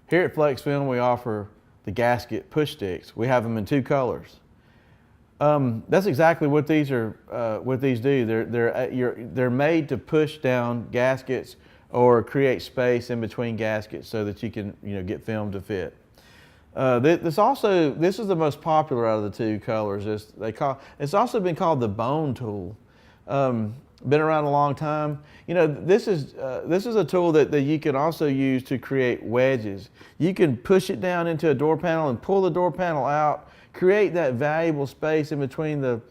Here at Flexfilm, we offer the Gasket push sticks. We have them in 2 colors. That's exactly what these are. What these do. They're made to push down gaskets or create space in between gaskets so that you can get film to fit. This is the most popular out of the 2 colors. It's also been called the bone tool. Been around a long time. This is a tool that you can also use to create wedges. You can push it down into a door panel and pull the door panel out, create that valuable space in between the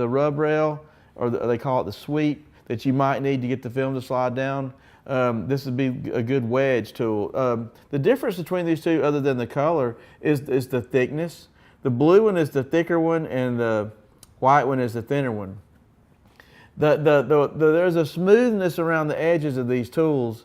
rub rail, or they call it the sweep, that you might need to get the film to slide down. This would be a good wedge tool. The difference between these 2, other than the color, is the thickness. The blue one is the thicker one, and the white one is the thinner one. There's a smoothness around the edges of these tools,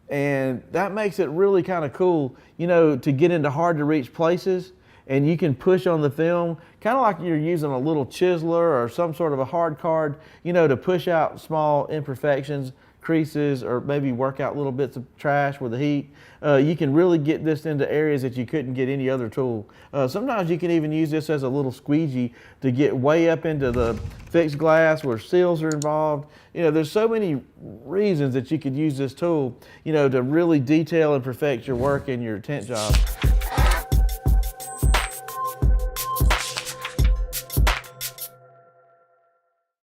and that makes it really kind of cool, to get into hard to reach places, and you can push on the film, kind of like you're using a little chiseler or some sort of a hard card, to push out small imperfections, creases, or maybe work out little bits of trash with the heat. You can really get this into areas that you couldn't get any other tool. Sometimes you can even use this as a little squeegee to get way up into the fixed glass where seals are involved. There's so many reasons that you could use this tool, to really detail and perfect your work in your tent job.